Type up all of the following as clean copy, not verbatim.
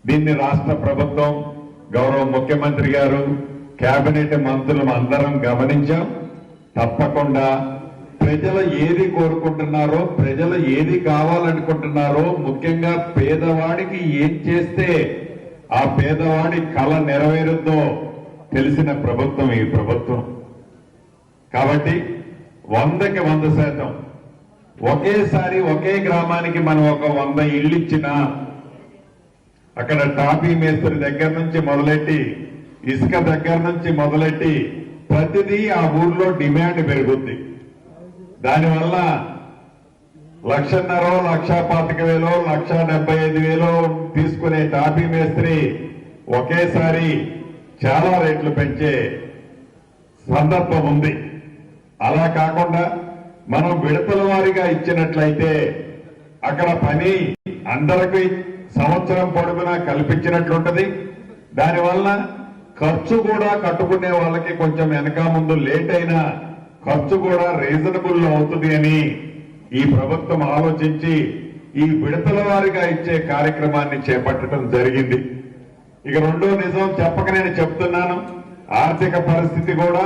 దీన్ని రాష్ట్ర ప్రభుత్వం, గౌరవ ముఖ్యమంత్రి గారు, కేబినెట్ మంత్రులు అందరం గమనించాం. తప్పకుండా ప్రజలు ఏది కోరుకుంటున్నారో, ప్రజలు ఏది కావాలనుకుంటున్నారో, ముఖ్యంగా పేదవాడికి ఏం చేస్తే ఆ పేదవాడి కళ నెరవేరుద్దో తెలిసిన ప్రభుత్వం ఈ ప్రభుత్వం. కాబట్టి 100కి 100% ఒకేసారి ఒకే గ్రామానికి మనం ఒక 100 ఇళ్ళు ఇచ్చినా అక్కడ టాపీ మేస్త్రి దగ్గర నుంచి మొదలెట్టి, ఇసుక దగ్గర నుంచి మొదలెట్టి ప్రతిదీ ఆ ఊర్లో డిమాండ్ పెరుగుద్ది. దానివల్ల 1,50,000, 1,25,000, 1,75,000 తీసుకునే టాపీ మేస్త్రి ఒకేసారి చాలా రేట్లు పెంచే సందర్భం ఉంది. అలా కాకుండా మనం విడతల వారీగా ఇచ్చినట్లయితే అక్కడ పని అందరికీ సంవత్సరం పొడుగునా కల్పించినట్లుంటది. దానివల్ల ఖర్చు కూడా కట్టుకునే వాళ్ళకి కొంచెం వెనక ముందు లేట్ అయినా ఖర్చు కూడా రీజనబుల్ అవుతుంది అని ఈ ప్రభుత్వం ఆలోచించి ఈ విడతల వారీగా ఇచ్చే కార్యక్రమాన్ని చేపట్టడం జరిగింది. ఇక రెండో నిజం చెప్పక నేను చెప్తున్నాను, ఆర్థిక పరిస్థితి కూడా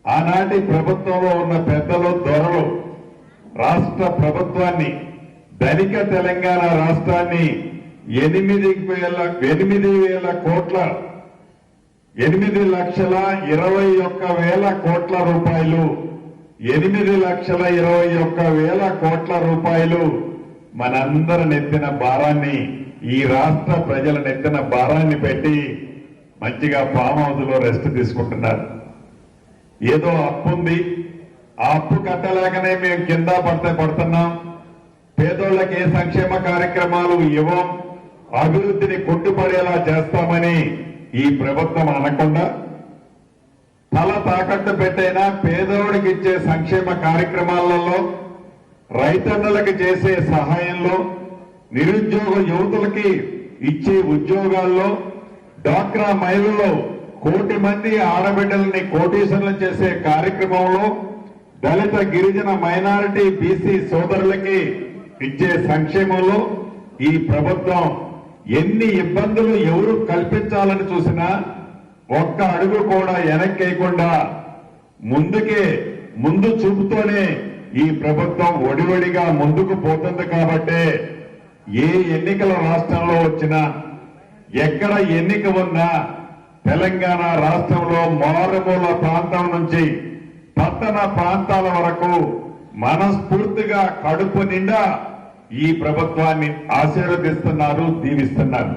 ఆనాటి ప్రభుత్వంలో ఉన్న పెద్దలు, దొరలు రాష్ట్ర ప్రభుత్వాన్ని, ధనిక తెలంగాణ రాష్ట్రాన్ని 8,20,000 కోట్ల 8,21,000 కోట్ల రూపాయలు 8,21,000 కోట్ల రూపాయలు మనందరి నెత్తిన భారాన్ని, ఈ రాష్ట్ర ప్రజల నెత్తిన భారాన్ని పెట్టి మంచిగా ఫామ్ హౌస్ లో రెస్ట్ తీసుకుంటున్నారు. ఏదో అప్పు ఉంది, ఆ అప్పు కట్టలేకనే మేము కింద పడుతున్నాం, పేదోళ్ళకి ఏ సంక్షేమ కార్యక్రమాలు ఇవ్వం, అభివృద్ధిని కొట్టుపడేలా చేస్తామని ఈ ప్రభుత్వం అనకుండా తల తాకట్టు పెట్టైనా పేదోడికి ఇచ్చే సంక్షేమ కార్యక్రమాలలో, రైతన్నలకు చేసే సహాయంలో, నిరుద్యోగ యువతులకి ఇచ్చే ఉద్యోగాల్లో, డ్వాక్రా మహిళల్లో 1 కోటి మంది ఆడబిడ్డల్ని కోటీశ్వరులు చేసే కార్యక్రమంలో, దళిత, గిరిజన, మైనారిటీ, బీసీ సోదరులకి ఇచ్చే సంక్షేమంలో ఈ ప్రభుత్వం ఎన్ని ఇబ్బందులు ఎవరు కల్పించాలని చూసినా ఒక్క అడుగు కూడా వెనక్కేయకుండా ముందు చూపుతోనే ఈ ప్రభుత్వం ఒడివడిగా ముందుకు పోతుంది. కాబట్టే ఏ ఎన్నికల రాష్ట్రంలో వచ్చినా, ఎక్కడ ఎన్నిక ఉన్నా తెలంగాణ రాష్ట్రంలో మారుమూల ప్రాంతం నుంచి పట్టణ ప్రాంతాల వరకు మనస్ఫూర్తిగా కడుపు నిండా ఈ ప్రభుత్వాన్ని ఆశీర్వదిస్తున్నారు, దీవిస్తున్నారు.